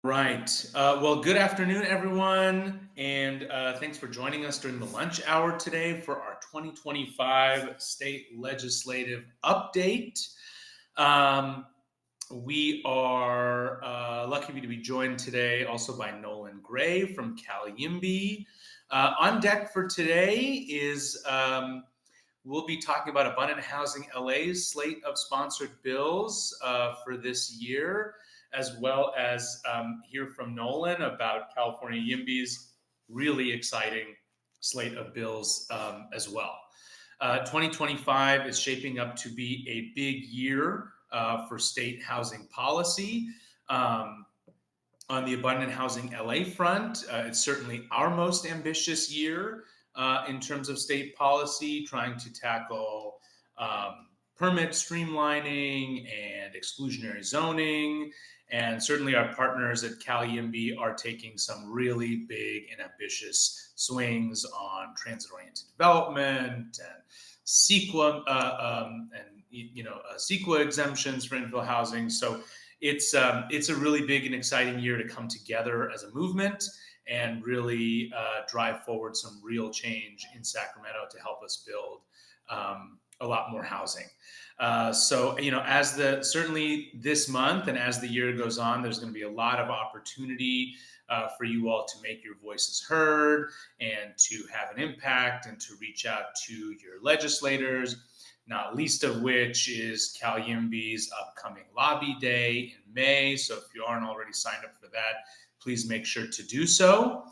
Right. Well, good afternoon, everyone, and thanks for joining us during the lunch hour today for our 2025 state legislative update. Um, we are lucky to be joined today also by Nolan Gray from YIMBY. On deck for today is we'll be talking about Abundant Housing LA's slate of sponsored bills for this year, as well as hear from Nolan about California YIMBY's really exciting slate of bills as well. 2025 is shaping up to be a big year for state housing policy. On the Abundant Housing LA front, it's certainly our most ambitious year in terms of state policy, trying to tackle permit streamlining and exclusionary zoning. And certainly our partners at YIMBY are taking some really big and ambitious swings on transit-oriented development and CEQA exemptions for infill housing. So it's a really big and exciting year to come together as a movement and really drive forward some real change in Sacramento to help us build a lot more housing. Certainly this month and as the year goes on, there's going to be a lot of opportunity for you all to make your voices heard and to have an impact and to reach out to your legislators, not least of which is YIMBY's upcoming lobby day in May. So if you aren't already signed up for that, please make sure to do so.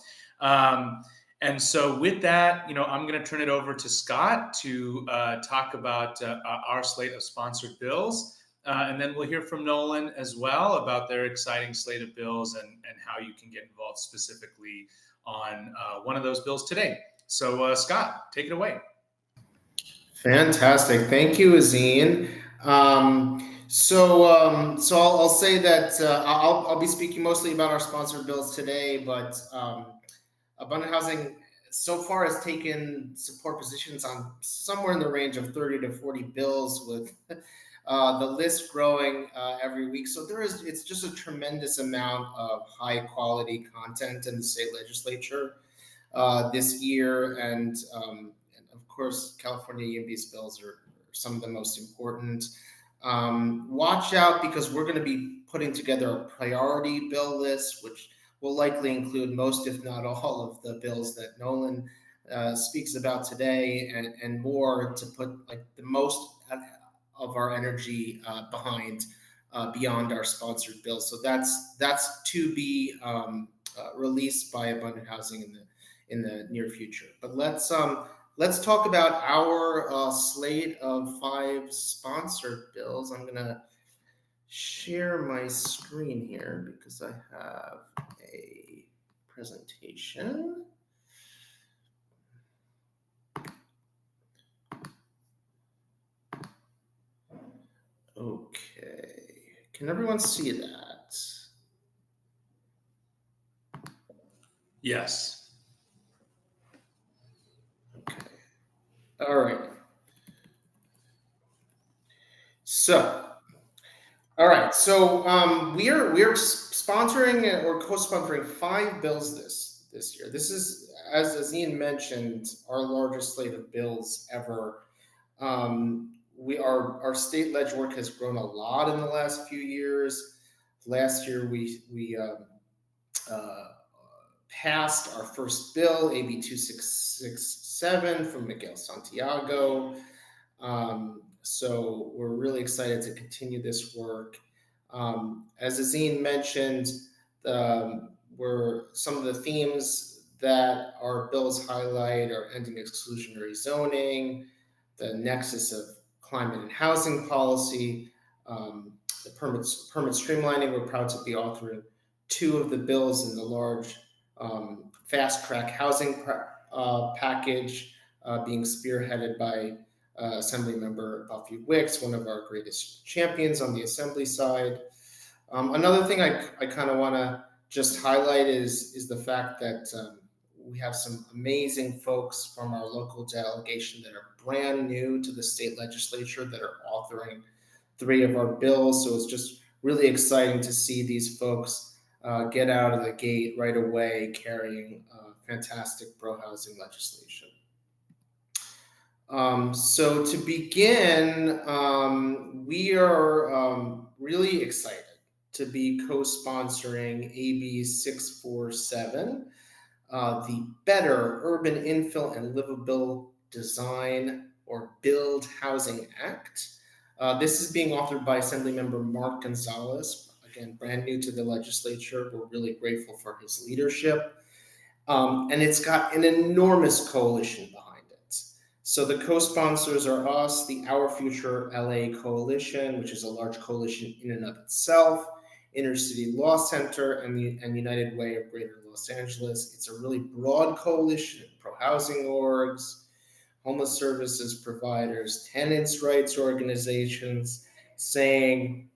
And so with that, I'm going to turn it over to Scott to talk about our slate of sponsored bills. And then we'll hear from Nolan as well about their exciting slate of bills and how you can get involved specifically on one of those bills today. So Scott, take it away. Fantastic. Thank you, Azine. I'll say that I'll be speaking mostly about our sponsored bills today, but Abundant Housing so far has taken support positions on somewhere in the range of 30 to 40 bills, with the list growing every week. So it's just a tremendous amount of high quality content in the state legislature this year, and of course, California YIMBY's bills are some of the most important. Watch out, because we're going to be putting together a priority bill list, which will likely include most, if not all, of the bills that Nolan speaks about today, and more, to put like the most of our energy behind beyond our sponsored bills. So that's to be released by Abundant Housing in the near future. But let's talk about our slate of 5 sponsored bills. I'm going to share my screen here because I have a presentation. Okay. Can everyone see that? Yes. Okay. All right. So, all right. So we're sponsoring or co-sponsoring 5 bills this year. This is, as Azine mentioned, our largest slate of bills ever. Our state ledge work has grown a lot in the last few years. Last year we passed our first bill, AB 2667 from Miguel Santiago. So we're really excited to continue this work. As Azine mentioned, some of the themes that our bills highlight are ending exclusionary zoning, the nexus of climate and housing policy, the permit streamlining. We're proud to be authoring 2 of the bills in the large fast track housing package being spearheaded by Assemblymember Buffy Wicks, one of our greatest champions on the Assembly side. Another thing I kind of want to just highlight is the fact that we have some amazing folks from our local delegation that are brand new to the state legislature that are authoring 3 of our bills. So it's just really exciting to see these folks get out of the gate right away carrying fantastic pro housing legislation. So to begin, we are really excited to be co-sponsoring AB 647, the Better Urban Infill and Livable Design or Build Housing Act. This is being authored by Assemblymember Mark Gonzalez, again, brand new to the legislature. We're really grateful for his leadership. And it's got an enormous coalition behind it. So the co-sponsors are us, the Our Future LA Coalition, which is a large coalition in and of itself, Intercity Law Center, and United Way of Greater Los Angeles. It's a really broad coalition of pro-housing orgs, homeless services providers, tenants' rights organizations, saying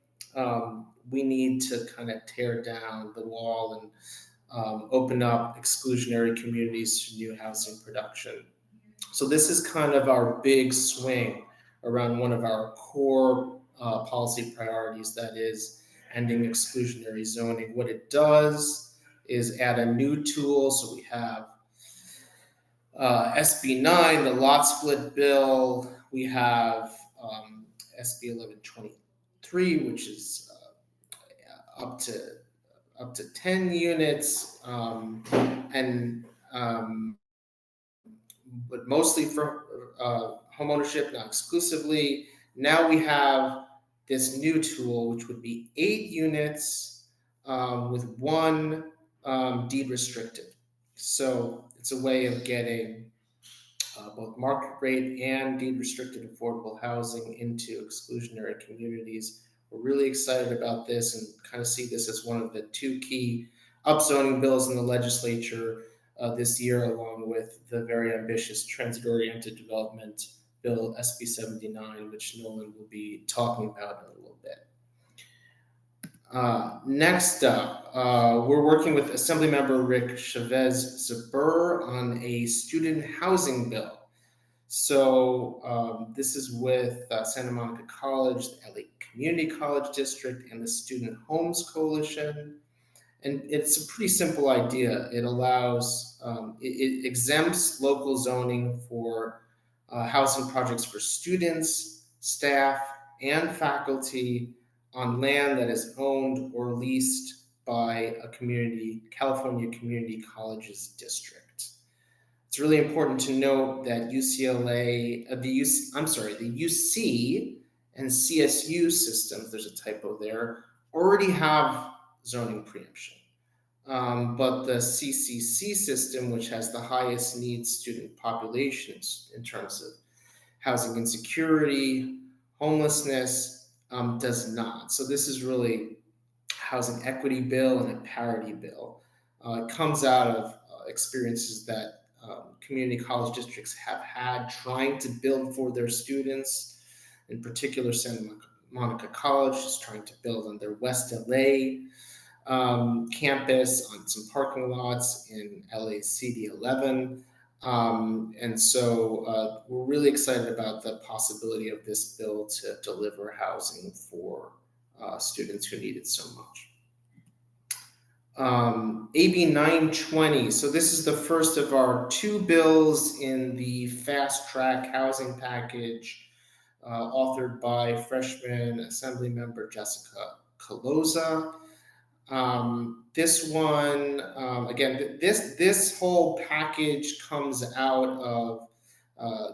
we need to kind of tear down the wall and open up exclusionary communities to new housing production. So this is kind of our big swing around one of our core policy priorities, that is ending exclusionary zoning. What it does is add a new tool. So we have SB 9, the lot split bill. We have SB 1123, which is up to 10 units, and but mostly for homeownership, not exclusively. Now we have this new tool, which would be 8 units with one deed restricted. So it's a way of getting both market rate and deed restricted affordable housing into exclusionary communities. We're really excited about this and kind of see this as one of the two key upzoning bills in the legislature this year, along with the very ambitious transit-oriented development bill SB 79, which Nolan will be talking about in a little bit. Next up, we're working with Assemblymember Rick Chavez-Zabur on a student housing bill. So this is with Santa Monica College, the LA Community College District, and the Student Homes Coalition. And it's a pretty simple idea. It allows, it exempts local zoning for housing projects for students, staff, and faculty on land that is owned or leased by a California Community Colleges district. It's really important to note that the UC and CSU systems, there's a typo there, already have zoning preemption. But the CCC system, which has the highest needs student populations in terms of housing insecurity, homelessness, does not. So this is really housing equity bill and a parity bill. It comes out of experiences that community college districts have had trying to build for their students. In particular, Santa Monica College is trying to build on their West LA campus on some parking lots in LA CD 11. And so we're really excited about the possibility of this bill to deliver housing for students who need it so much. AB 920. So this is the first of our two bills in the fast track housing package, authored by freshman Assembly Member Jessica Caloza. This one, again, this whole package comes out of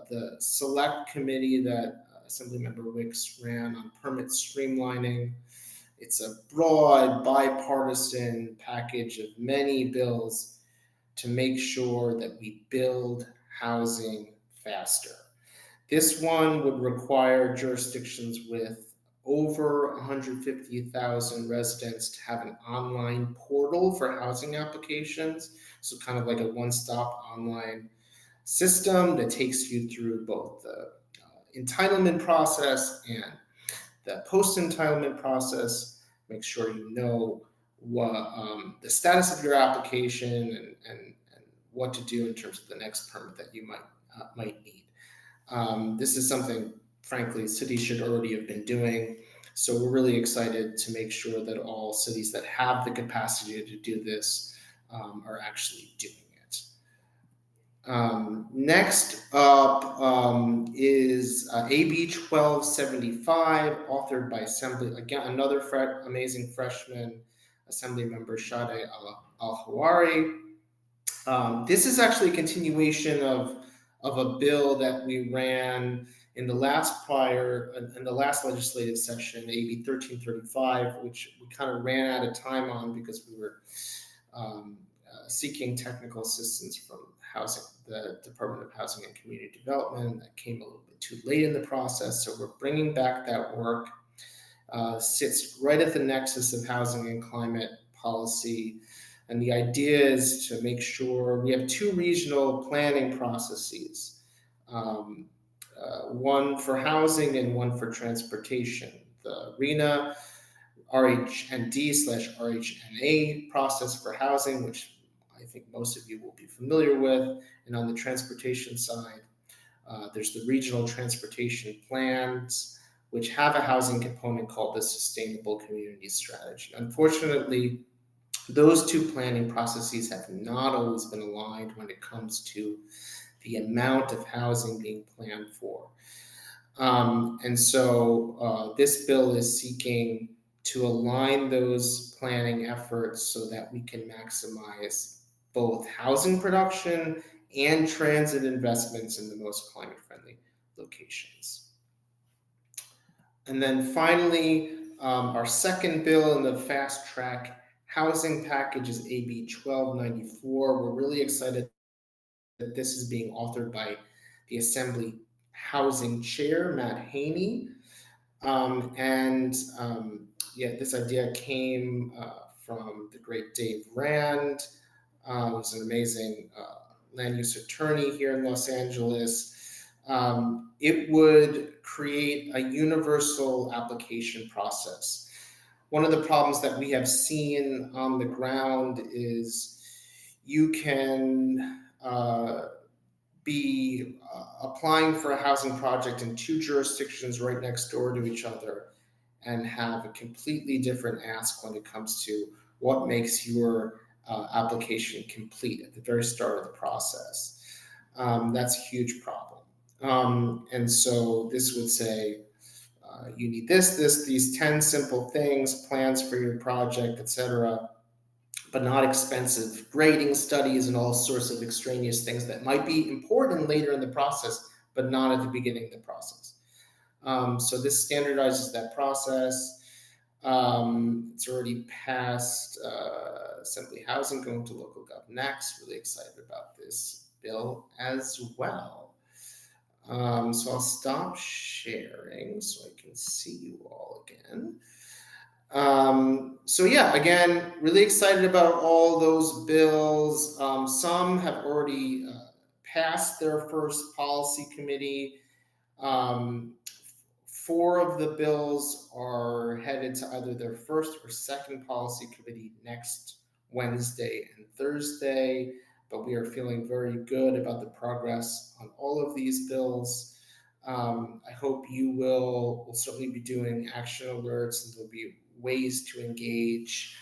the select committee that Assemblymember Wicks ran on permit streamlining. It's a broad, bipartisan package of many bills to make sure that we build housing faster. This one would require jurisdictions with over 150,000 residents to have an online portal for housing applications. So kind of like a one-stop online system that takes you through both the entitlement process and the post-entitlement process. Make sure you know what the status of your application and what to do in terms of the next permit that you might need. This is something, frankly, cities should already have been doing. So we're really excited to make sure that all cities that have the capacity to do this are actually doing it. Next up is AB 1275, authored by Assembly, again, another amazing freshman Assembly member, Shade Al Hawari. This is actually a continuation of a bill that we ran in the last legislative session, AB 1335, which we kind of ran out of time on because we were seeking technical assistance from the Department of Housing and Community Development. That came a little bit too late in the process, so we're bringing back that work. Sits right at the nexus of housing and climate policy. And the idea is to make sure we have two regional planning processes, one for housing and one for transportation. The RENA RHND/RHNA process for housing, which I think most of you will be familiar with. And on the transportation side, there's the regional transportation plans, which have a housing component called the Sustainable Community Strategy. Unfortunately, those two planning processes have not always been aligned when it comes to the amount of housing being planned for. And so this bill is seeking to align those planning efforts so that we can maximize both housing production and transit investments in the most climate friendly locations. And then finally, our second bill in the fast track housing package is AB 1294. We're really excited that this is being authored by the Assembly Housing Chair, Matt Haney. And yeah, this idea came from the great Dave Rand, who's an amazing land use attorney here in Los Angeles. It would create a universal application process. One of the problems that we have seen on the ground is you can be applying for a housing project in two jurisdictions right next door to each other and have a completely different ask when it comes to what makes your application complete at the very start of the process. That's a huge problem. And so this would say, you need these 10 simple things, plans for your project, etc., but not expensive grading studies and all sorts of extraneous things that might be important later in the process, but not at the beginning of the process. So this standardizes that process. It's already passed Assembly Housing, going to local gov next. Really excited about this bill as well. So I'll stop sharing so I can see you all again. So yeah, again, really excited about all those bills. Some have already passed their first policy committee. Um, Four of the bills are headed to either their first or second policy committee next Wednesday and Thursday, but we are feeling very good about the progress on all of these bills. I hope you will certainly be doing action alerts, and there'll be ways to engage,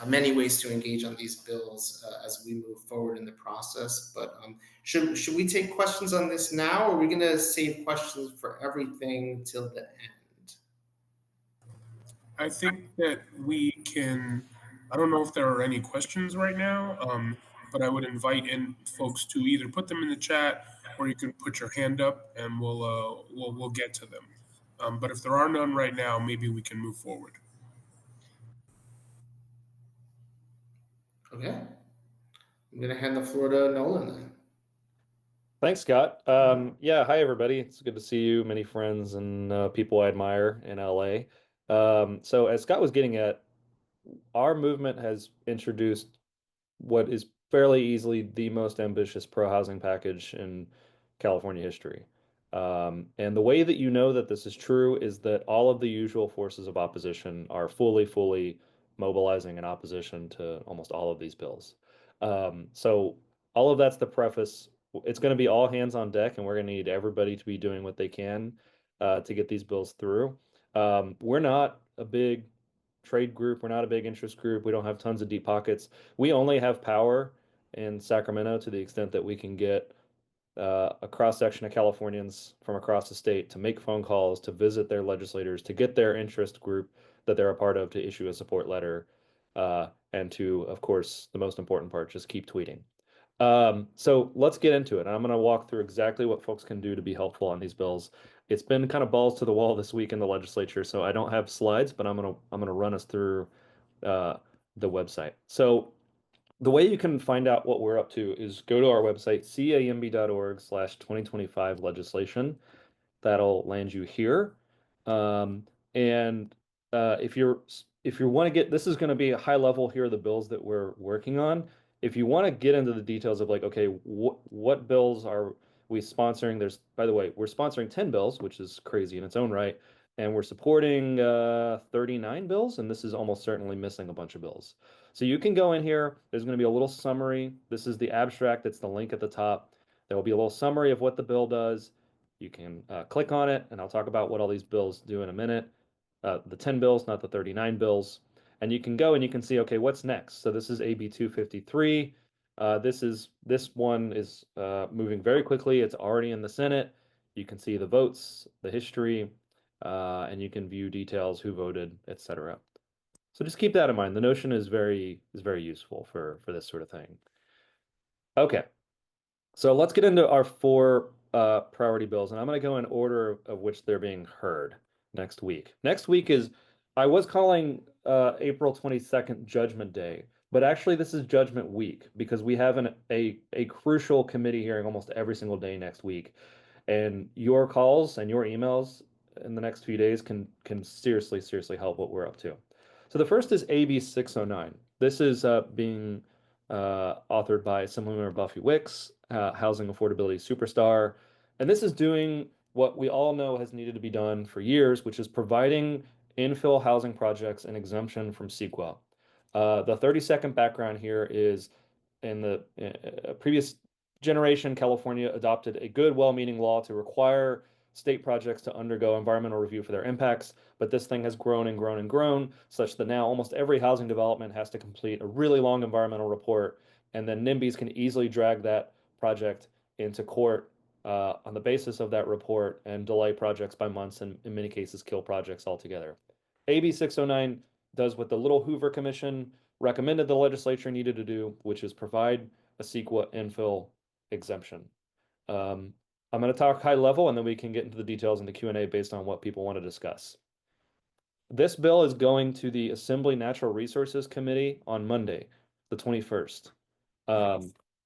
many ways to engage on these bills as we move forward in the process. But should we take questions on this now, or are we going to save questions for everything till the end? I think that we can. I don't know if there are any questions right now, but I would invite in folks to either put them in the chat or you can put your hand up and we'll get to them. But if there are none right now, maybe we can move forward. Okay. I'm going to hand the floor to Nolan then. Thanks, Scott. Yeah, hi everybody. It's good to see you, many friends and people I admire in LA. So as Scott was getting at, our movement has introduced what is fairly easily the most ambitious pro-housing package in California history. And the way that you know that this is true is that all of the usual forces of opposition are fully mobilizing in opposition to almost all of these bills. So all of that's the preface. It's going to be all hands on deck, and we're going to need everybody to be doing what they can to get these bills through. We're not a big trade group. We're not a big interest group. We don't have tons of deep pockets. We only have power in Sacramento to the extent that we can get a cross section of Californians from across the state to make phone calls, to visit their legislators, to get their interest group that they're a part of to issue a support letter, and to, of course, the most important part, just keep tweeting. So let's get into it. I'm going to walk through exactly what folks can do to be helpful on these bills. It's been kind of balls to the wall this week in the legislature, so I don't have slides, but I'm gonna run us through uh, the website. So the way you can find out what we're up to is go to our website, cayimby.org/2025 legislation. That'll land you here. Um, and if you want to get, this is going to be a high level. Here are the bills that we're working on. If you want to get into the details of like, okay, what bills are we sponsoring? By the way, we're sponsoring 10 bills, which is crazy in its own right, and we're supporting 39 bills, and this is almost certainly missing a bunch of bills. So you can go in here. There's going to be a little summary. This is the abstract. That's the link at the top. There will be a little summary of what the bill does. You can click on it, and I'll talk about what all these bills do in a minute. The 10 bills, not the 39 bills. And you can go and you can see, okay, what's next? So this is AB 253. This one is moving very quickly. It's already in the Senate. You can see the votes, the history, and you can view details, who voted, etc. So just keep that in mind. The notion is very useful for this sort of thing. Okay, so let's get into our four priority bills, and I'm going to go in order of which they're being heard next week. Next week is, I was calling April 22nd Judgment Day, but actually this is Judgment Week because we have a crucial committee hearing almost every single day next week. And your calls and your emails in the next few days can seriously help what we're up to. So the first is AB 609. This is being authored by Assemblymember Buffy Wicks, housing affordability superstar. And this is doing what we all know has needed to be done for years, which is providing infill housing projects an exemption from CEQA. The 30-second background here is in the previous generation, California adopted a good, well-meaning law to require state projects to undergo environmental review for their impacts, but this thing has grown and grown and grown, such that now almost every housing development has to complete a really long environmental report, and then NIMBYs can easily drag that project into court on the basis of that report and delay projects by months and in many cases kill projects altogether. AB 609 does what the Little Hoover Commission recommended the legislature needed to do, which is provide a CEQA infill exemption. I'm going to talk high level, and then we can get into the details in the Q&A based on what people want to discuss. This bill is going to the Assembly Natural Resources Committee on Monday, the 21st.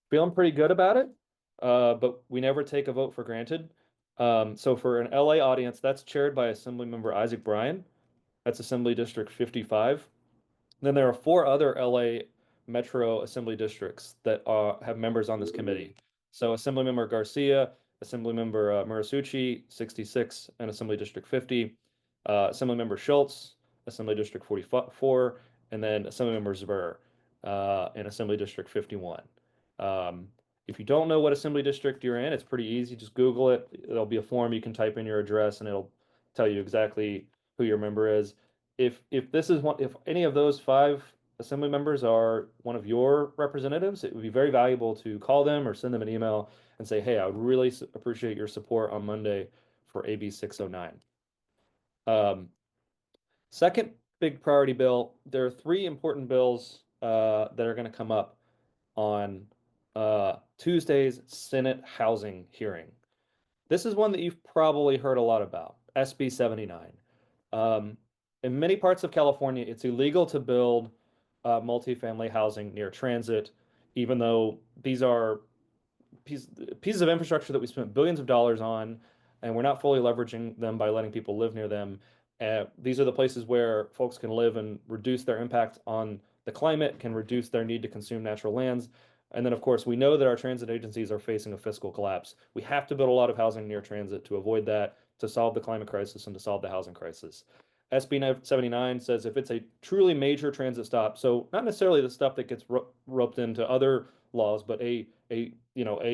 Feeling pretty good about it, but we never take a vote for granted. So for an LA audience, that's chaired by Assemblymember Isaac Bryan. That's Assembly District 55. Then there are four other LA Metro Assembly districts that have members on this committee. So Assemblymember Garcia, Assemblymember Murasucci, 66, and Assembly District 50. Assemblymember Schultz, Assembly District 44, and then Assemblymember Zver in Assembly District 51. If you don't know what Assembly District you're in, it's pretty easy. Just Google it. There'll be a form you can type in your address, and it'll tell you exactly who your member is. If any of those five assembly members are one of your representatives, it would be very valuable to call them or send them an email and say, hey, I would really appreciate your support on Monday for AB 609. Second big priority bill, there are three important bills that are going to come up on Tuesday's Senate housing hearing. This is one that you've probably heard a lot about, SB 79. In many parts of California, it's illegal to build multifamily housing near transit, even though these are pieces of infrastructure that we spent billions of dollars on, and we're not fully leveraging them by letting people live near them. These are the places where folks can live and reduce their impact on the climate, can reduce their need to consume natural lands. And then, of course, we know that our transit agencies are facing a fiscal collapse. We have to build a lot of housing near transit to avoid that, to solve the climate crisis, and to solve the housing crisis. SB 79 says if it's a truly major transit stop, so not necessarily the stuff that gets roped into other laws, but a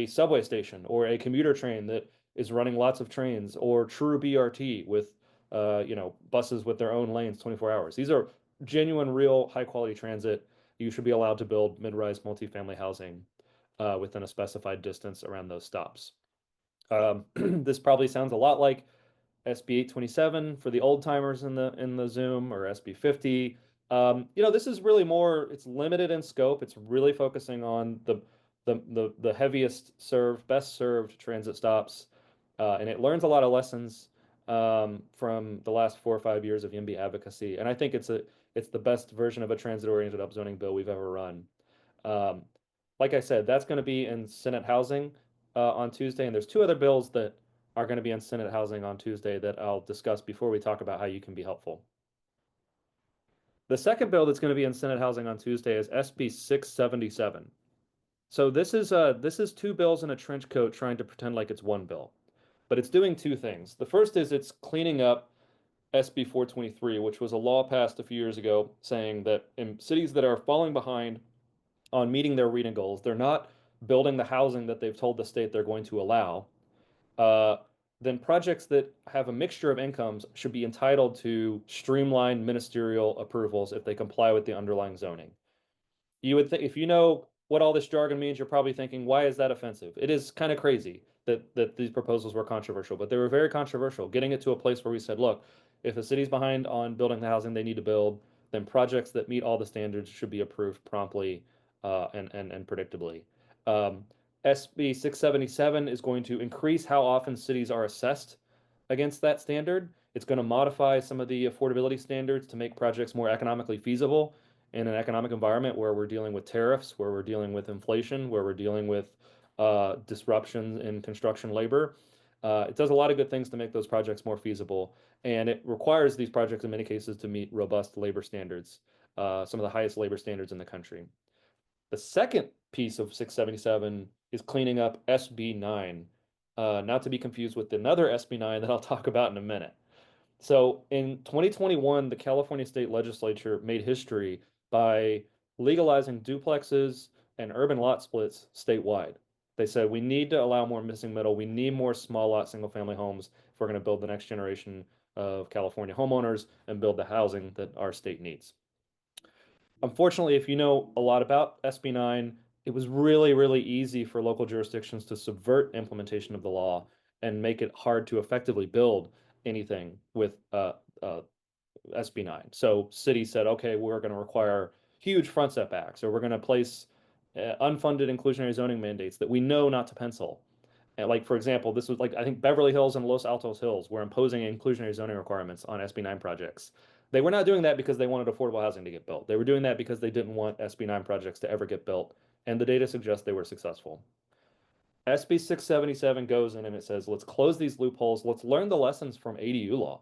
subway station or a commuter train that is running lots of trains, or true BRT with buses with their own lanes 24 hours. These are genuine, real, high quality transit. You should be allowed to build mid-rise multifamily housing within a specified distance around those stops. This probably sounds a lot like SB 827 for the old timers in the Zoom, or SB 50. This is really more, it's limited in scope. It's really focusing on the heaviest served, best served transit stops. And it learns a lot of lessons from the last 4 or 5 years of YIMBY advocacy. And I think it's the best version of a transit-oriented upzoning bill we've ever run. Um, like I said, that's going to be in Senate Housing on Tuesday, and there's two other bills that are going to be in Senate Housing on Tuesday that I'll discuss before we talk about how you can be helpful. The second bill that's going to be in Senate Housing on Tuesday is SB 677. So this is two bills in a trench coat trying to pretend like it's one bill, but it's doing two things. The first is it's cleaning up SB 423, which was a law passed a few years ago saying that in cities that are falling behind on meeting their reading goals, they're not building the housing that they've told the state they're going to allow. Uh, then projects that have a mixture of incomes should be entitled to streamlined ministerial approvals if they comply with the underlying zoning. You would think, if you know what all this jargon means, you're probably thinking, why is that offensive? It is kind of crazy that these proposals were controversial, but they were very controversial, getting it to a place where we said, look, if a city's behind on building the housing they need to build, then projects that meet all the standards should be approved promptly and predictably. SB 677 is going to increase how often cities are assessed against that standard. It's going to modify some of the affordability standards to make projects more economically feasible in an economic environment where we're dealing with tariffs, where we're dealing with inflation, where we're dealing with disruptions in construction labor. It does a lot of good things to make those projects more feasible, and it requires these projects in many cases to meet robust labor standards, some of the highest labor standards in the country. The second piece of 677 is cleaning up SB 9, not to be confused with another SB 9 that I'll talk about in a minute. So in 2021, the California State Legislature made history by legalizing duplexes and urban lot splits statewide. They said we need to allow more missing middle. We need more small lot single family homes if we're going to build the next generation of California homeowners and build the housing that our state needs. Unfortunately, if you know a lot about SB 9, it was really, really easy for local jurisdictions to subvert implementation of the law and make it hard to effectively build anything with SB 9. So cities said, okay, we're going to require huge front setbacks, or we're going to place unfunded inclusionary zoning mandates that we know not to pencil. And like, for example, this was like, I think Beverly Hills and Los Altos Hills were imposing inclusionary zoning requirements on SB 9 projects. They were not doing that because they wanted affordable housing to get built. They were doing that because they didn't want SB 9 projects to ever get built. And the data suggests they were successful. SB 677 goes in and it says, let's close these loopholes. Let's learn the lessons from ADU law.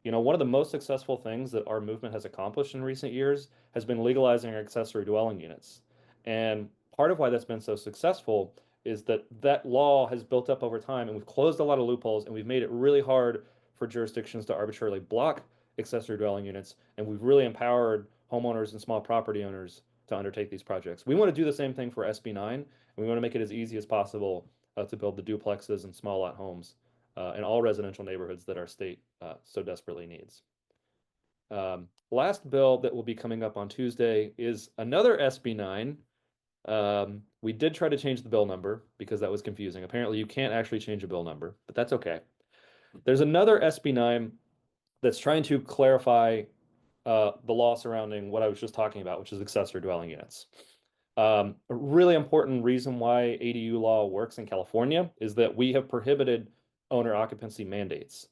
One of the most successful things that our movement has accomplished in recent years has been legalizing accessory dwelling units. And part of why that's been so successful is that that law has built up over time, and we've closed a lot of loopholes, and we've made it really hard for jurisdictions to arbitrarily block accessory dwelling units, and we've really empowered homeowners and small property owners to undertake these projects. We want to do the same thing for SB 9, and we want to make it as easy as possible to build the duplexes and small lot homes in all residential neighborhoods that our state so desperately needs. Last bill that will be coming up on Tuesday is another SB 9. We did try to change the bill number because that was confusing. Apparently, you can't actually change a bill number, but that's okay. There's another SB 9 that's trying to clarify the law surrounding what I was just talking about, which is accessory dwelling units. A really important reason why ADU law works in California is that we have prohibited owner occupancy mandates,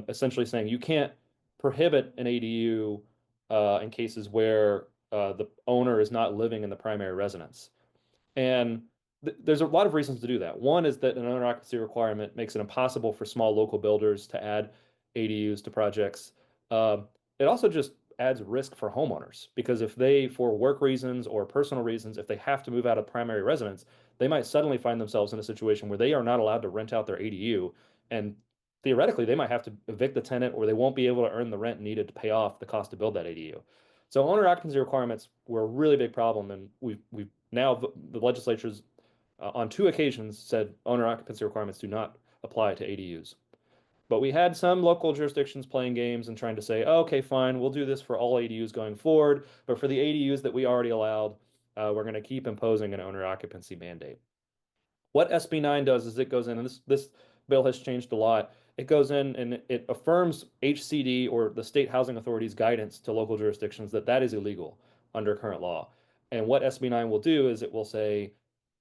essentially saying you can't prohibit an ADU in cases where the owner is not living in the primary residence. And there's a lot of reasons to do that. One is that an owner occupancy requirement makes it impossible for small local builders to add ADUs to projects. It also just adds risk for homeowners because if they, for work reasons or personal reasons, if they have to move out of primary residence, they might suddenly find themselves in a situation where they are not allowed to rent out their ADU. And theoretically, they might have to evict the tenant or they won't be able to earn the rent needed to pay off the cost to build that ADU. So owner occupancy requirements were a really big problem. And we've now, the legislature's on 2 occasions said owner occupancy requirements do not apply to ADUs. But we had some local jurisdictions playing games and trying to say, oh, okay, fine, we'll do this for all ADUs going forward. But for the ADUs that we already allowed, we're going to keep imposing an owner occupancy mandate. What SB 9 does is it goes in, and this bill has changed a lot. It goes in and it affirms HCD, or the state housing authority's guidance to local jurisdictions, that that is illegal under current law. And what SB 9 will do is it will say,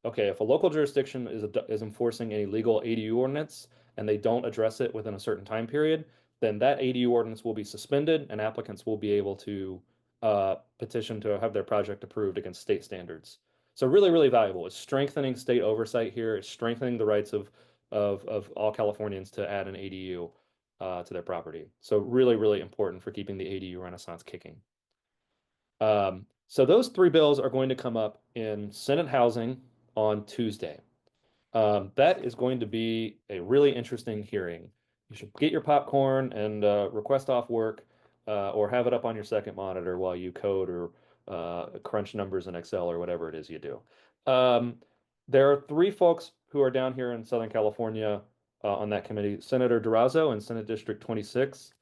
okay, if a local jurisdiction is enforcing a legal ADU ordinance and they don't address it within a certain time period, then that ADU ordinance will be suspended and applicants will be able to petition to have their project approved against state standards. So really, really valuable. It's strengthening state oversight here. It's strengthening the rights of all Californians to add an ADU to their property. So really, really important for keeping the ADU renaissance kicking. So those three bills are going to come up in Senate Housing on Tuesday. That is going to be a really interesting hearing. You should get your popcorn and request off work or have it up on your second monitor while you code or crunch numbers in Excel or whatever it is you do. There are three folks who are down here in Southern California on that committee: Senator Durazo in Senate District 26,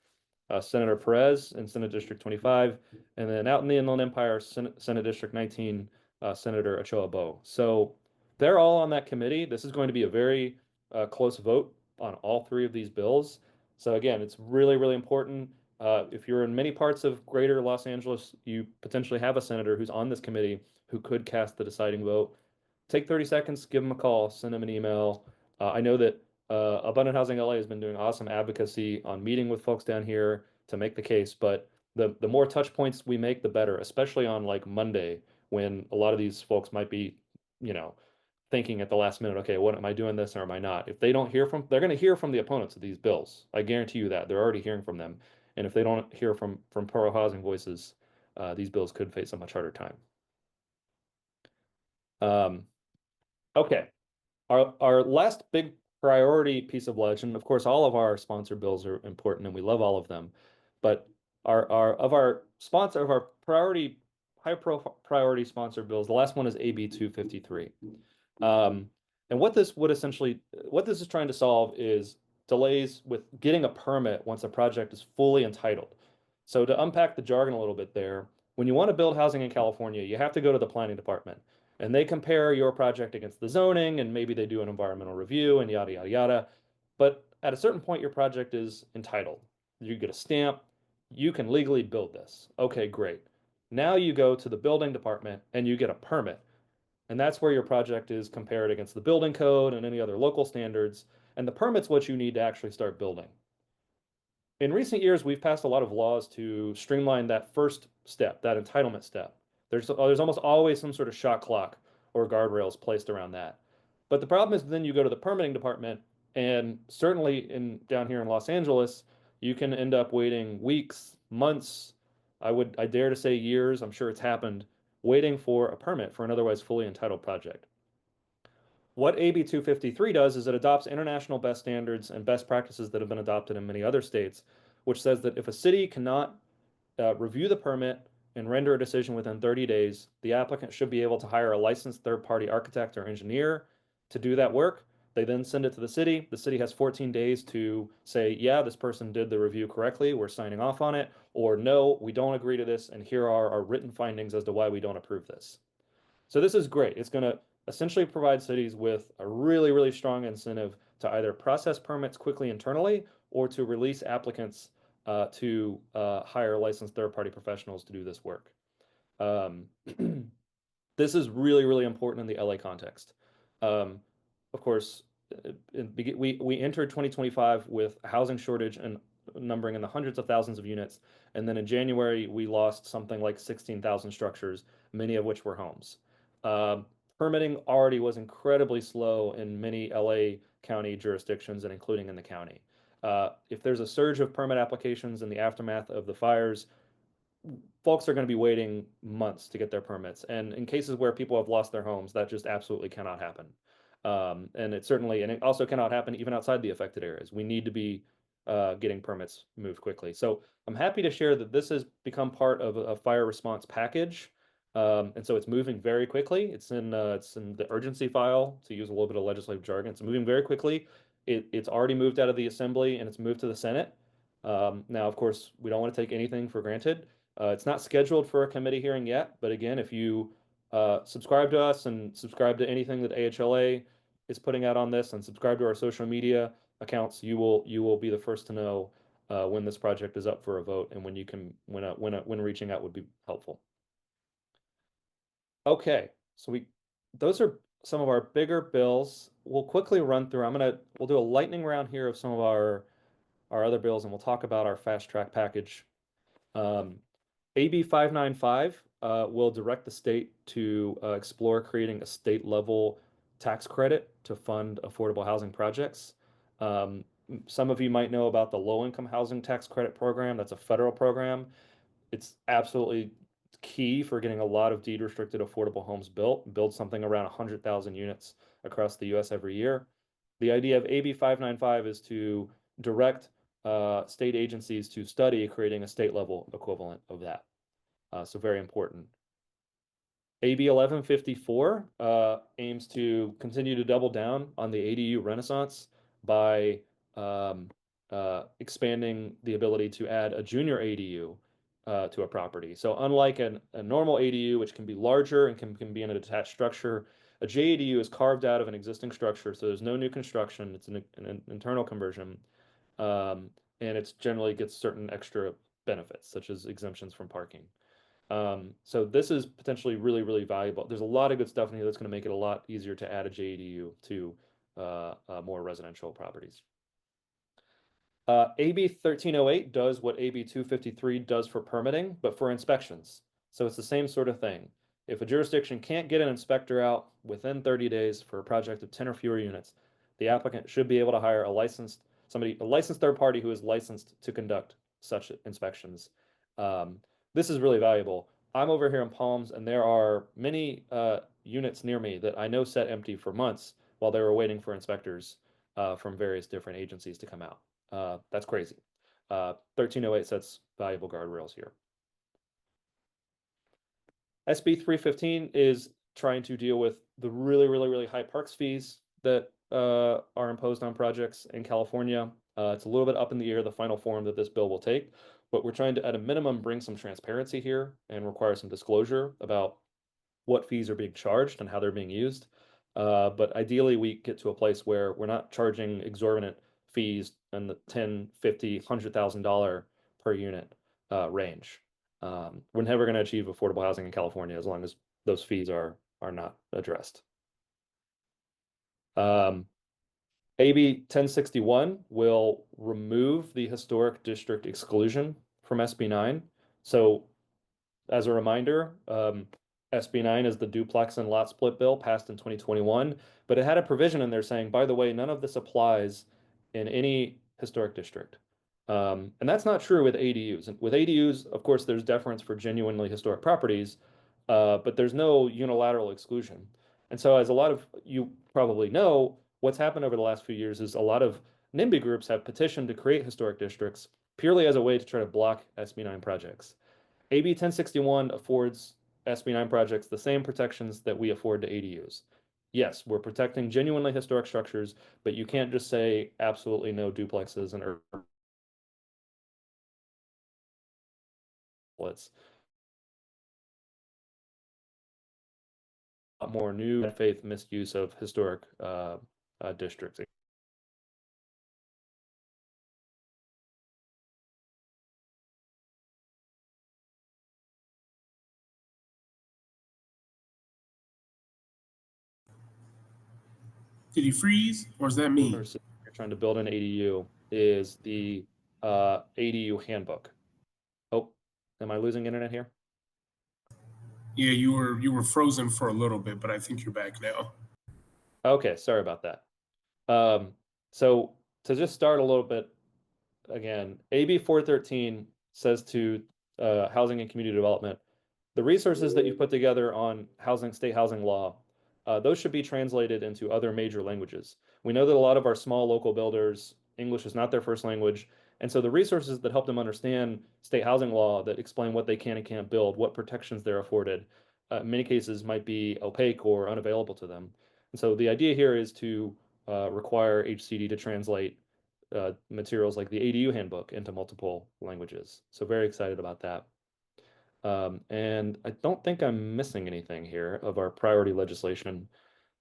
Senator Perez in Senate District 25, and then out in the Inland Empire, Senate District 19, Senator Ochoa Bo. So they're all on that committee. This is going to be a very close vote on all three of these bills. So again, it's really, really important. If you're in many parts of greater Los Angeles, you potentially have a senator who's on this committee who could cast the deciding vote. Take 30 seconds, give them a call, send them an email. I know that Abundant Housing LA has been doing awesome advocacy on meeting with folks down here to make the case, but the more touch points we make, the better, especially on like Monday when a lot of these folks might be, you know, thinking at the last minute, okay, what am I doing this or am I not? If they don't hear from, they're going to hear from the opponents of these bills. I guarantee you that. They're already hearing from them. And if they don't hear from pro housing voices, these bills could face a much harder time. Okay. Our last big priority piece of legend, of course, all of our sponsor bills are important and we love all of them, but our priority, priority sponsor bills, the last one is AB 253. And what this is trying to solve is delays with getting a permit once a project is fully entitled. So to unpack the jargon a little bit there, when you want to build housing in California, you have to go to the planning department and they compare your project against the zoning and maybe they do an environmental review and yada, yada, yada. But at a certain point, your project is entitled. You get a stamp, you can legally build this. Okay, great. Now you go to the building department and you get a permit. And that's where your project is compared against the building code and any other local standards. And the permit's what you need to actually start building. In recent years, we've passed a lot of laws to streamline that first step, that entitlement step. There's almost always some sort of shot clock or guardrails placed around that. But the problem is then you go to the permitting department, and certainly down here in Los Angeles, you can end up waiting weeks, months, I dare to say years, I'm sure it's happened, waiting for a permit for an otherwise fully entitled project. What AB 253 does is it adopts international best standards and best practices that have been adopted in many other states, which says that if a city cannot review the permit and render a decision within 30 days, the applicant should be able to hire a licensed third-party architect or engineer to do that work. They then send it to the city. The city has 14 days to say, yeah, this person did the review correctly, we're signing off on it, or no, we don't agree to this, and here are our written findings as to why we don't approve this. So this is great. It's going to essentially provide cities with a really, really strong incentive to either process permits quickly internally or to release applicants to hire licensed third-party professionals to do this work. This is really, really important in the LA context. Of course, we entered 2025 with a housing shortage and numbering in the hundreds of thousands of units. And then in January, we lost something like 16,000 structures, many of which were homes. Permitting already was incredibly slow in many LA County jurisdictions and including in the county. If there's a surge of permit applications in the aftermath of the fires, folks are going to be waiting months to get their permits. And in cases where people have lost their homes, that just absolutely cannot happen. And it also cannot happen even outside the affected areas. We need to be getting permits moved quickly. So I'm happy to share that this has become part of a fire response package. And so it's moving very quickly. It's in the urgency file, to use a little bit of legislative jargon. It's moving very quickly. It's already moved out of the Assembly and it's moved to the Senate. Now, of course, we don't want to take anything for granted. It's not scheduled for a committee hearing yet, but again, if you subscribe to us and subscribe to anything that AHLA is putting out on this and subscribe to our social media accounts, you will be the first to know when this project is up for a vote and when you can when reaching out would be helpful. Okay, so those are some of our bigger bills. We'll quickly run through. We'll do a lightning round here of some of our other bills, and we'll talk about our fast track package. AB 595 will direct the state to explore creating a state level tax credit to fund affordable housing projects. Some of you might know about the low income housing tax credit program. That's a federal program. It's absolutely key for getting a lot of deed restricted affordable homes build something around 100,000 units across the US every year. The idea of AB 595 is to direct state agencies to study creating a state level equivalent of that. So very important. AB 1154 aims to continue to double down on the ADU renaissance by expanding the ability to add a junior ADU to a property. So unlike a normal ADU, which can be larger and can be in a detached structure, a JADU is carved out of an existing structure, so there's no new construction. It's an internal conversion, and it generally gets certain extra benefits, such as exemptions from parking. So this is potentially really, really valuable. There's a lot of good stuff in here that's going to make it a lot easier to add a JADU to more residential properties. AB 1308 does what AB 253 does for permitting, but for inspections. So it's the same sort of thing. If a jurisdiction can't get an inspector out within 30 days for a project of 10 or fewer units, the applicant should be able to hire a licensed third party who is licensed to conduct such inspections. This is really valuable. I'm over here in Palms, and there are many units near me that I know sat empty for months while they were waiting for inspectors from various different agencies to come out. That's crazy. 1308 sets valuable guardrails here. SB 315 is trying to deal with the really, really, really high parks fees that are imposed on projects in California. It's a little bit up in the air, the final form that this bill will take, but we're trying to, at a minimum, bring some transparency here and require some disclosure about what fees are being charged and how they're being used. But ideally, we get to a place where we're not charging exorbitant fees in the $10, $50, $100,000 per unit range. We're never going to achieve affordable housing in California as long as those fees are not addressed. AB 1061 will remove the historic district exclusion from SB 9. So as a reminder, SB 9 is the duplex and lot split bill passed in 2021, but it had a provision in there saying, by the way, none of this applies in any historic district. And that's not true with ADUs. With ADUs, of course, there's deference for genuinely historic properties, but there's no unilateral exclusion. And so, as a lot of you probably know, what's happened over the last few years is a lot of NIMBY groups have petitioned to create historic districts purely as a way to try to block SB 9 projects. AB 1061 affords SB 9 projects the same protections that we afford to ADUs. Yes, we're protecting genuinely historic structures, but you can't just say absolutely no duplexes and urban splits. A lot more new faith misuse of historic districts. Did he freeze, or is that me? You're trying to build an ADU is the ADU handbook. Oh, am I losing internet here? Yeah, you were frozen for a little bit, but I think you're back now. Okay, sorry about that. So to just start a little bit again, AB 413 says to housing and community development, the resources that you've put together on state housing law, those should be translated into other major languages. We know that a lot of our small local builders, English is not their first language. And so the resources that help them understand state housing law that explain what they can and can't build, what protections they're afforded, in many cases might be opaque or unavailable to them. And so the idea here is to require HCD to translate materials like the ADU handbook into multiple languages. So very excited about that. And I don't think I'm missing anything here of our priority legislation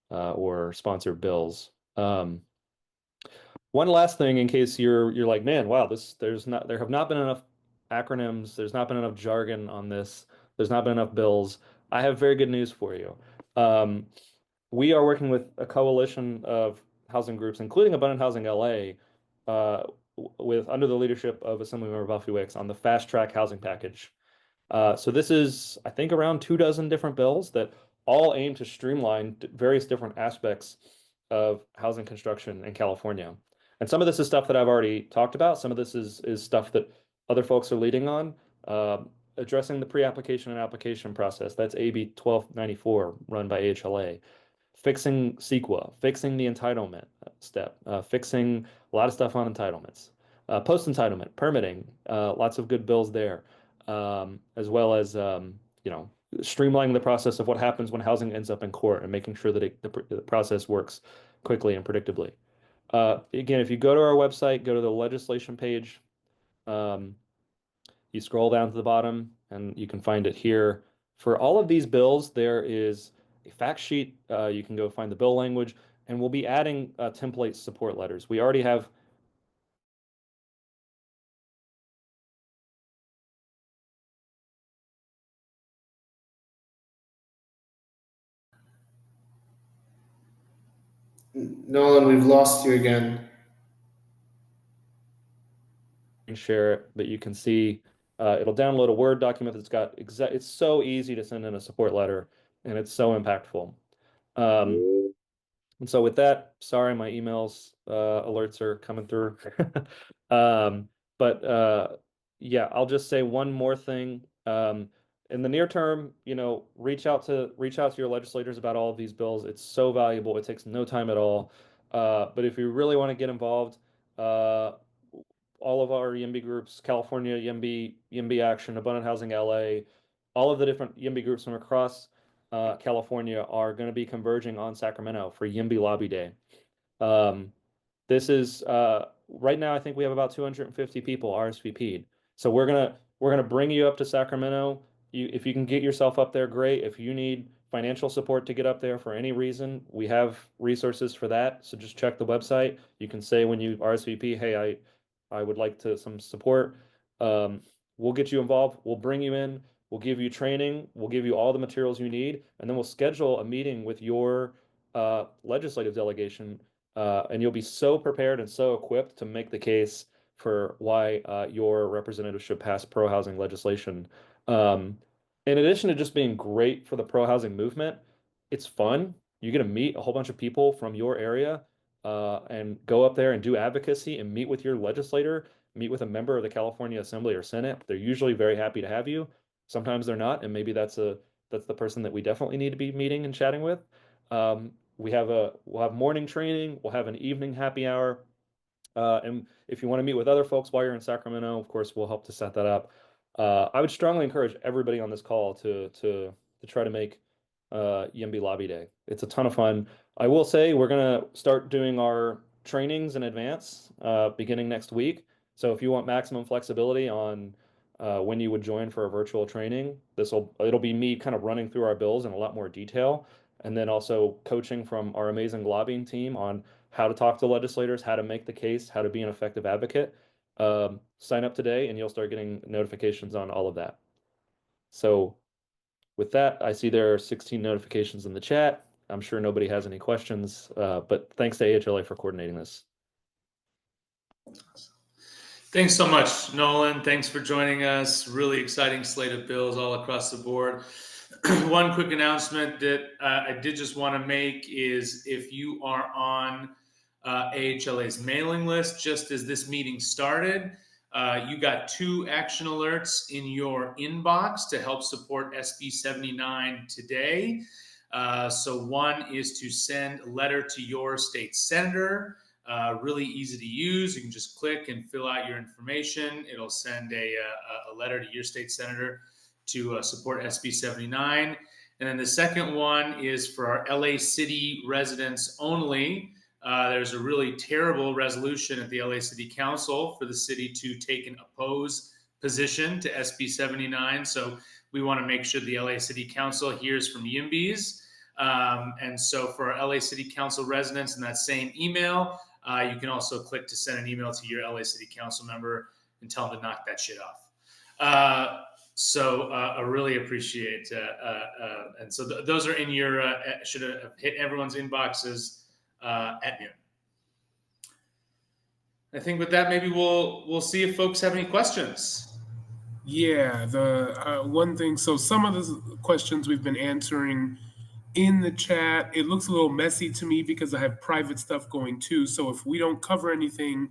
or sponsored bills. One last thing, in case you're like, man, wow, there have not been enough acronyms, there's not been enough jargon on this, there's not been enough bills. I have very good news for you. We are working with a coalition of housing groups, including Abundant Housing LA, with under the leadership of Assemblymember Buffy Wicks on the fast track housing package. So this is, I think, around 24 different bills that all aim to streamline various different aspects of housing construction in California. And some of this is stuff that I've already talked about. Some of this is stuff that other folks are leading on, addressing the pre-application and application process. That's AB 1294 run by AHLA. Fixing CEQA, fixing the entitlement step, fixing a lot of stuff on entitlements, post-entitlement, permitting, lots of good bills there, as well as streamlining the process of what happens when housing ends up in court and making sure that the process works quickly and predictably. Again, if you go to our website, go to the legislation page, you scroll down to the bottom and you can find it here. For all of these bills, there is a fact sheet. You can go find the bill language, and we'll be adding template support letters. We already have Nolan, we've lost you again. and share it, but you can see it'll download a Word document that's got it's so easy to send in a support letter, and it's so impactful. And so with that, sorry, my emails alerts are coming through. But yeah, I'll just say one more thing. In the near term, reach out to your legislators about all of these bills. It's so valuable. It takes no time at all. But if you really want to get involved, all of our YIMBY groups, California YIMBY, YIMBY Action, Abundant Housing LA, all of the different YIMBY groups from across California are going to be converging on Sacramento for YIMBY Lobby Day. This is right now, I think we have about 250 people RSVP'd. So we're gonna bring you up to Sacramento. If you can get yourself up there, great. If you need financial support to get up there for any reason, we have resources for that. So just check the website. You can say when you RSVP, hey, I would like some support. We'll get you involved. We'll bring you in. We'll give you training. We'll give you all the materials you need, and then we'll schedule a meeting with your legislative delegation, and you'll be so prepared and so equipped to make the case for why your representative should pass pro-housing legislation. In addition to just being great for the pro-housing movement, it's fun. You get to meet a whole bunch of people from your area and go up there and do advocacy and meet with your legislator, meet with a member of the California Assembly or Senate. They're usually very happy to have you. Sometimes they're not, and maybe that's the person that we definitely need to be meeting and chatting with. We'll have morning training. We'll have an evening happy hour. And if you want to meet with other folks while you're in Sacramento, of course, we'll help to set that up. I would strongly encourage everybody on this call to try to make YIMBY Lobby Day. It's a ton of fun. I will say we're gonna start doing our trainings in advance beginning next week. So if you want maximum flexibility on when you would join for a virtual training, it'll be me kind of running through our bills in a lot more detail, and then also coaching from our amazing lobbying team on how to talk to legislators, how to make the case, how to be an effective advocate. Sign up today and you'll start getting notifications on all of that. So with that, I see there are 16 notifications in the chat. I'm sure nobody has any questions, but thanks to AHLA for coordinating this. Thanks so much, Nolan. Thanks for joining us. Really exciting slate of bills all across the board. One quick announcement that I did just want to make is if you are on AHLA's mailing list, just as this meeting started, you got 2 action alerts in your inbox to help support SB 79 today. So one is to send a letter to your state senator. Really easy to use. You can just click and fill out your information. It'll send a letter to your state senator to support SB 79. And then the second one is for our LA City residents only. There's a really terrible resolution at the LA City Council for the city to take an oppose position to SB 79. So we want to make sure the LA City Council hears from YIMBYs. And so for our LA City Council residents in that same email, you can also click to send an email to your LA City Council member and tell them to knock that shit off. So I really appreciate, and so those are in your, should have hit everyone's inboxes at noon. I think with that, maybe we'll see if folks have any questions. Yeah, the one thing. So some of the questions we've been answering in the chat. It looks a little messy to me because I have private stuff going too. So if we don't cover anything,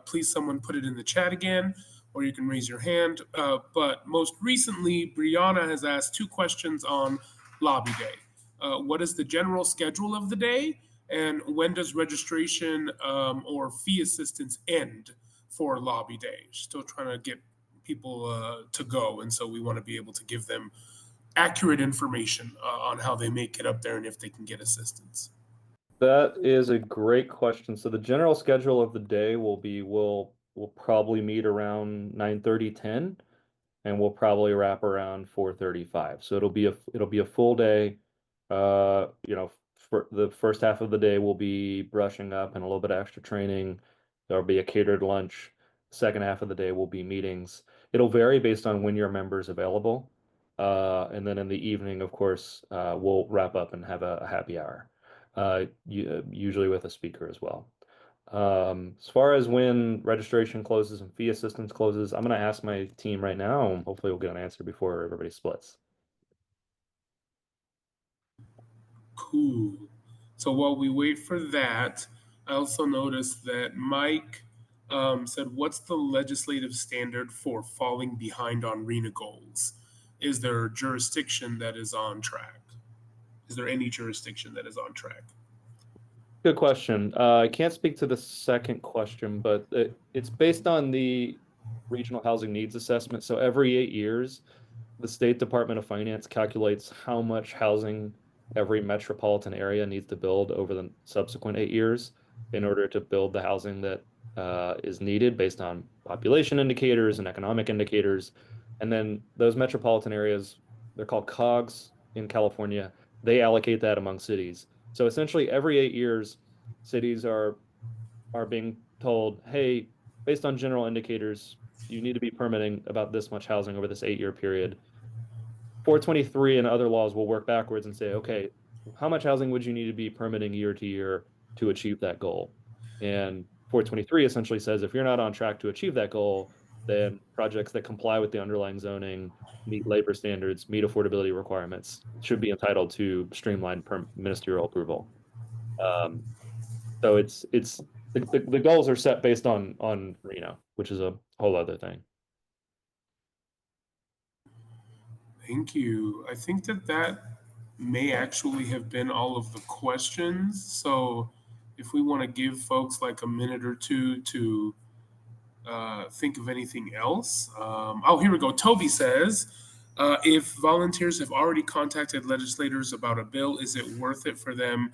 please someone put it in the chat again, or you can raise your hand. But most recently, Brianna has asked 2 questions on lobby day. What is the general schedule of the day? And when does registration or fee assistance end for lobby day? Still trying to get people to go. And so we want to be able to give them accurate information on how they make it up there and if they can get assistance. That is a great question. So the general schedule of the day will be we'll probably meet around 9:30, 10, and we'll probably wrap around 4:35. So it'll be a full day. For the first half of the day will be brushing up and a little bit of extra training. There'll be a catered lunch. Second half of the day will be meetings. It'll vary based on when your member is available. And then in the evening, of course, we'll wrap up and have a happy hour, usually with a speaker as well. As far as when registration closes and fee assistance closes, I'm going to ask my team right now, and hopefully we'll get an answer before everybody splits. Cool. So while we wait for that, I also noticed that Mike said, what's the legislative standard for falling behind on RENA goals? Is there jurisdiction that is on track? Is there any jurisdiction that is on track? Good question. I can't speak to the second question, but it's based on the regional housing needs assessment. So every 8 years, the State Department of Finance calculates how much housing every metropolitan area needs to build over the subsequent 8 years in order to build the housing that is needed based on population indicators and economic indicators. And then those metropolitan areas, they're called COGS in California, they allocate that among cities. So essentially, every 8 years, cities are being told, hey, based on general indicators, you need to be permitting about this much housing over this 8 year period. 423 and other laws will work backwards and say, okay, how much housing would you need to be permitting year to year to achieve that goal? And 423 essentially says if you're not on track to achieve that goal, then projects that comply with the underlying zoning, meet labor standards, meet affordability requirements, should be entitled to streamlined ministerial approval. So it's the goals are set based on Reno, which is a whole other thing. Thank you. I think that may actually have been all of the questions. So if we want to give folks like a minute or two to think of anything else. Oh, here we go. Toby says, if volunteers have already contacted legislators about a bill, is it worth it for them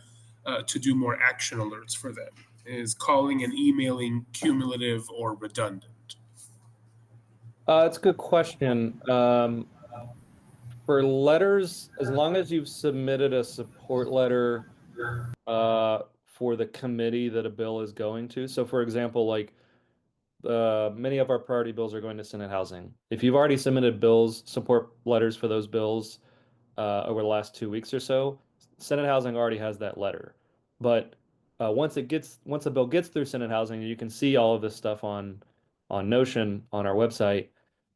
to do more action alerts for them? Is calling and emailing cumulative or redundant? It's a good question. For letters, as long as you've submitted a support letter for the committee that a bill is going to. So, for example, like many of our priority bills are going to Senate Housing. If you've already submitted bills, support letters for those bills over the last 2 weeks or so, Senate Housing already has that letter. But once a bill gets through Senate Housing, you can see all of this stuff on Notion on our website.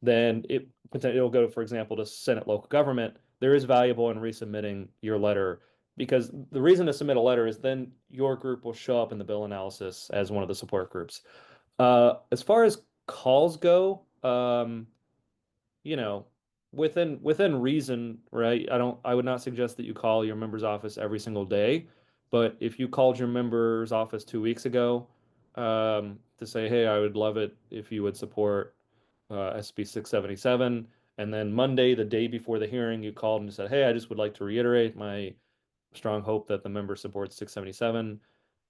Then it'll go, for example, to Senate local government. There is valuable in resubmitting your letter because the reason to submit a letter is then your group will show up in the bill analysis as one of the support groups. As far as calls go, you know, within reason, right? I would not suggest that you call your member's office every single day, but if you called your member's office 2 weeks ago, to say, hey, I would love it if you would support SB 677, and then Monday, the day before the hearing, you called and said, hey, I just would like to reiterate my strong hope that the member supports 677.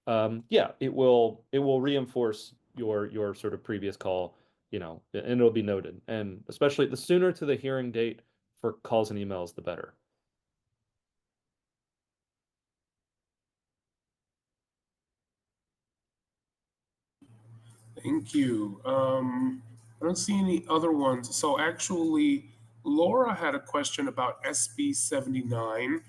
yeah, it will reinforce your sort of previous call, and it'll be noted. And especially the sooner to the hearing date for calls and emails, the better. Thank you. I don't see any other ones. So actually, Laura had a question about SB 79.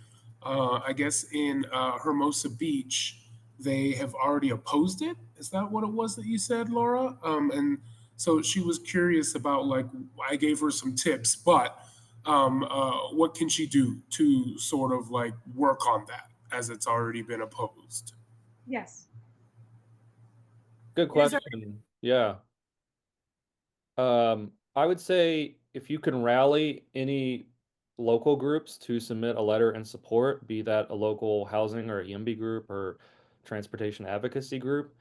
I guess in Hermosa Beach, they have already opposed it. Is that what it was that you said, Laura? And so she was curious about, like, I gave her some tips, but what can she do to sort of like work on that as it's already been opposed? Yes. Good It is question. Yeah. I would say if you can rally any local groups to submit a letter in support, be that a local housing or a YIMBY group or transportation advocacy group,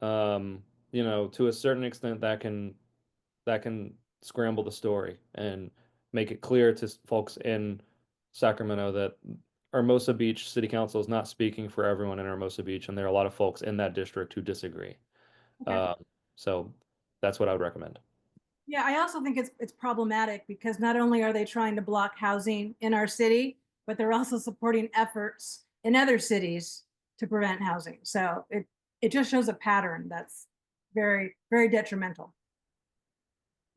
to a certain extent that can scramble the story and make it clear to folks in Sacramento that Hermosa Beach City Council is not speaking for everyone in Hermosa Beach, and there are a lot of folks in that district who disagree. okay. So that's what I would recommend. Yeah, I also think it's problematic because not only are they trying to block housing in our city, but they're also supporting efforts in other cities to prevent housing. So it just shows a pattern that's very, very detrimental.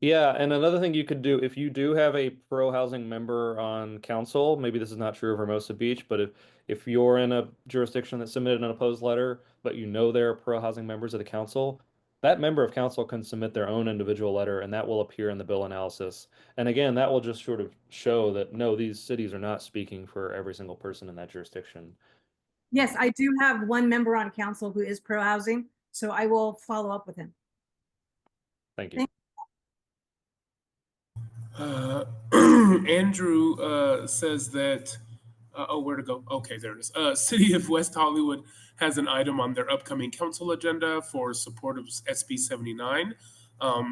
Yeah, and another thing you could do if you do have a pro-housing member on council, maybe this is not true of Hermosa Beach, but if you're in a jurisdiction that submitted an opposed letter, but you know there are pro-housing members of the council, that member of council can submit their own individual letter, and that will appear in the bill analysis. And again, that will just sort of show that no, these cities are not speaking for every single person in that jurisdiction. Yes, I do have one member on council who is pro housing, so I will follow up with him. Thank you. Thank Andrew says that, oh, where to go? Okay, there it is. City of West Hollywood has an item on their upcoming council agenda for support of SB 79.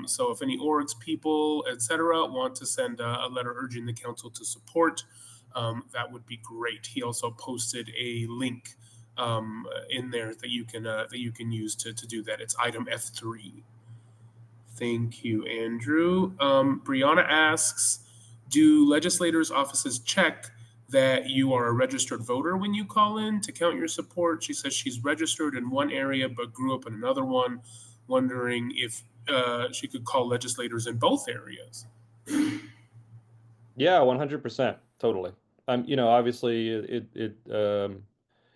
So if any orgs, people, etc., want to send a letter urging the council to support, that would be great. He also posted a link in there that you can use to do that. It's item F3. Thank you, Andrew. Brianna asks, do legislators' offices check that you are a registered voter when you call in to count your support? She says she's registered in one area but grew up in another one, wondering if she could call legislators in both areas. Yeah, 100%. Totally. Obviously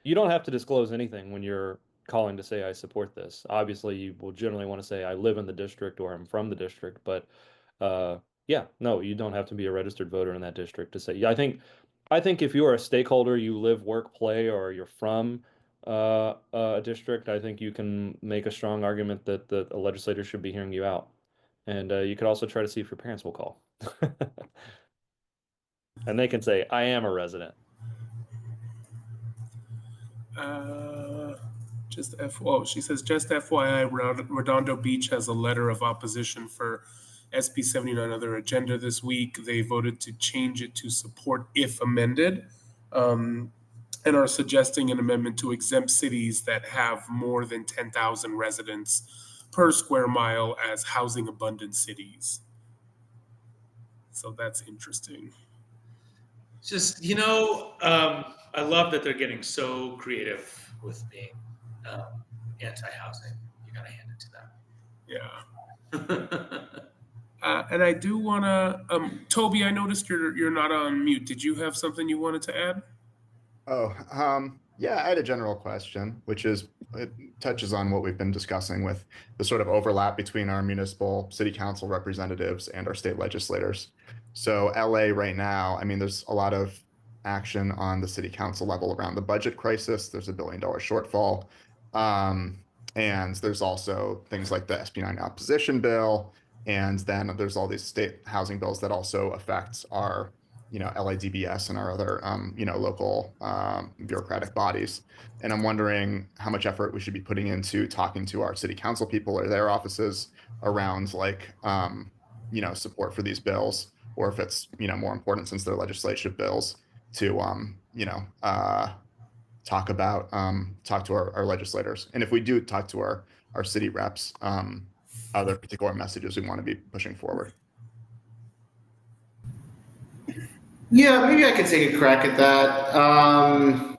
you don't have to disclose anything when you're calling to say I support this. Obviously, you will generally want to say I live in the district or I'm from the district, but yeah, no, you don't have to be a registered voter in that district to say. Yeah, I think if you are a stakeholder, you live, work, play, or you're from a district, I think you can make a strong argument that a legislator should be hearing you out. And you could also try to see if your parents will call. And they can say, I am a resident. She says, just FYI, Redondo Beach has a letter of opposition for SB 79 on their agenda this week. They voted to change it to support if amended, and are suggesting an amendment to exempt cities that have more than 10,000 residents per square mile as housing abundant cities. So that's interesting. Just, I love that they're getting so creative with being anti-housing. You got to hand it Yeah. to them. And I do want to, Toby, I noticed you're not on mute. Did you have something you wanted to add? Oh, yeah, I had a general question, which is it touches on what we've been discussing with the sort of overlap between our municipal city council representatives and our state legislators. So LA right now, I mean, there's a lot of action on the city council level around the budget crisis. There's $1 billion shortfall. And there's also things like the SB9 opposition bill. And then there's all these state housing bills that also affect our LIDBS and our other, local bureaucratic bodies. And I'm wondering how much effort we should be putting into talking to our city council people or their offices around support for these bills, or if it's, more important since they're legislative bills to, talk to our legislators. And if we do talk to our city reps, other particular messages we want to be pushing forward. Yeah, maybe I could take a crack at that.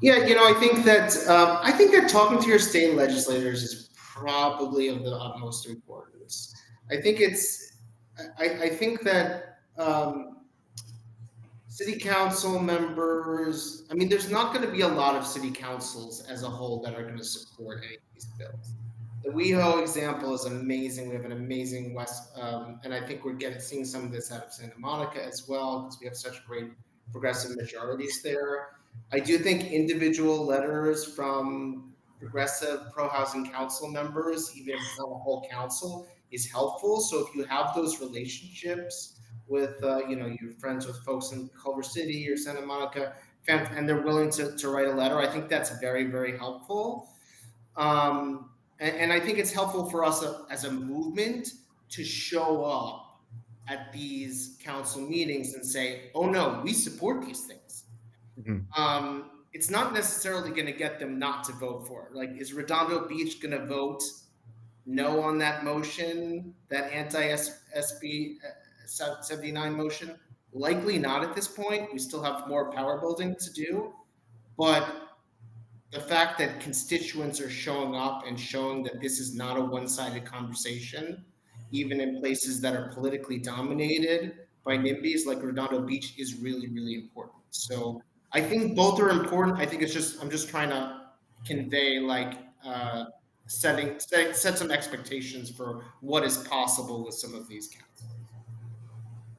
Yeah, I think that talking to your state legislators is probably of the utmost importance. I think I think that city council members. I mean, there's not going to be a lot of city councils as a whole that are going to support any of these bills. The WeHo example is amazing. We have an amazing West, and I think we're seeing some of this out of Santa Monica as well because we have such great progressive majorities there. I do think individual letters from progressive pro-housing council members, even if it's not a whole council, is helpful. So if you have those relationships with, your friends with folks in Culver City or Santa Monica, and they're willing to write a letter, I think that's very, very helpful. And I think it's helpful for us as a movement to show up at these council meetings and say, oh no, we support these things. It's not necessarily going to get them not to vote for it. Like, is Redondo Beach going to vote no on that motion, that anti-SB 79 motion? Likely not at this point. We still have more power building to do. But the fact that constituents are showing up and showing that this is not a one-sided conversation, even in places that are politically dominated by NIMBYs like Redondo Beach, is really, really important. So I think both are important. I think I'm just trying to convey set some expectations for what is possible with some of these councils.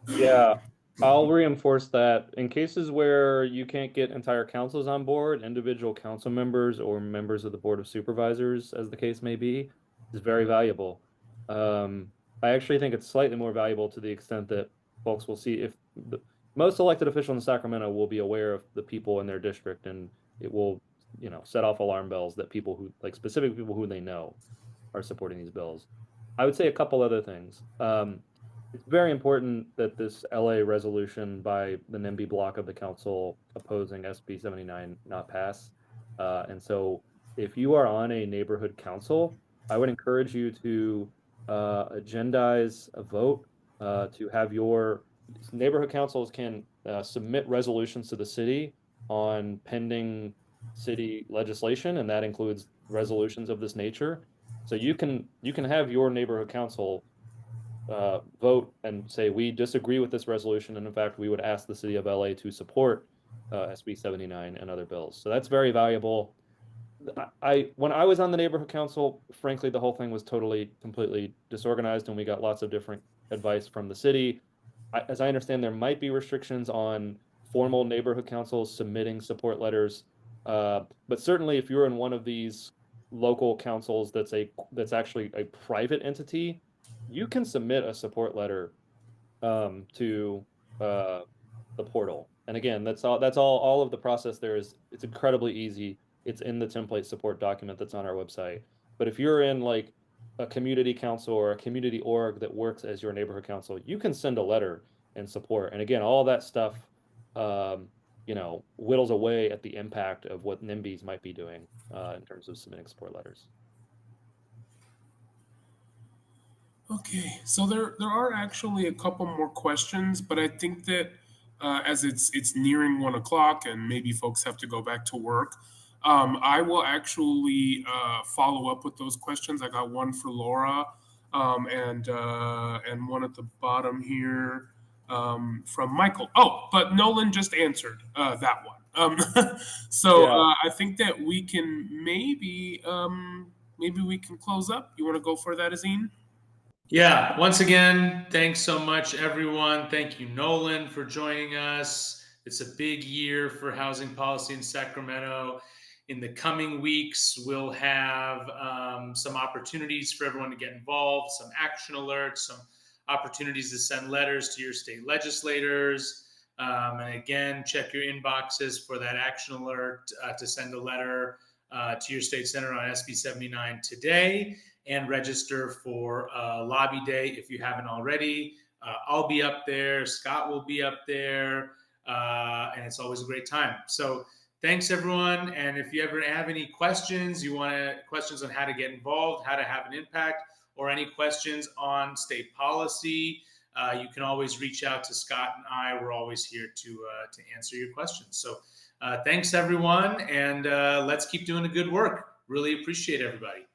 Yeah, I'll reinforce that in cases where you can't get entire councils on board, individual council members or members of the Board of Supervisors, as the case may be, is very valuable. I actually think it's slightly more valuable to the extent that folks will see if the most elected official in Sacramento will be aware of the people in their district, and it will, set off alarm bells that people who, like specific people who they know, are supporting these bills. I would say a couple other things. It's very important that this LA resolution by the NIMBY block of the council opposing SB 79 not pass. And so if you are on a neighborhood council, I would encourage you to agendize a vote to have your neighborhood councils can submit resolutions to the city on pending city legislation, and that includes resolutions of this nature. So you can have your neighborhood council vote and say we disagree with this resolution, and in fact we would ask the city of LA to support SB 79 and other bills. So that's very valuable. When I was on the neighborhood council, frankly, the whole thing was completely disorganized, and we got lots of different advice from the city. As I understand, there might be restrictions on formal neighborhood councils submitting support letters, but certainly if you're in one of these local councils that's actually a private entity, you can submit a support letter to the portal. And again, that's all of the process there is. It's incredibly easy. It's in the template support document that's on our website. But if you're in like a community council or a community org that works as your neighborhood council, you can send a letter and support. And again, all that stuff whittles away at the impact of what NIMBYs might be doing in terms of submitting support letters. Okay, so there are actually a couple more questions, but I think that as it's nearing 1 o'clock and maybe folks have to go back to work, I will actually follow up with those questions. I got one for Laura, and one at the bottom here from Michael. Oh, but Nolan just answered that one. So Yeah. I think that we can maybe we can close up. You want to go for that, Azine? Yeah, once again, thanks so much, everyone. Thank you, Nolan, for joining us. It's a big year for housing policy in Sacramento. In the coming weeks, we'll have some opportunities for everyone to get involved, some action alerts, some opportunities to send letters to your state legislators. And again, check your inboxes for that action alert to send a letter to your state senator on SB 79 today, and register for Lobby Day if you haven't already. I'll be up there. Scott will be up there. And it's always a great time. So thanks everyone. And if you ever have any questions, questions on how to get involved, how to have an impact, or any questions on state policy, you can always reach out to Scott and I. We're always here to answer your questions. So thanks everyone, and let's keep doing the good work. Really appreciate everybody.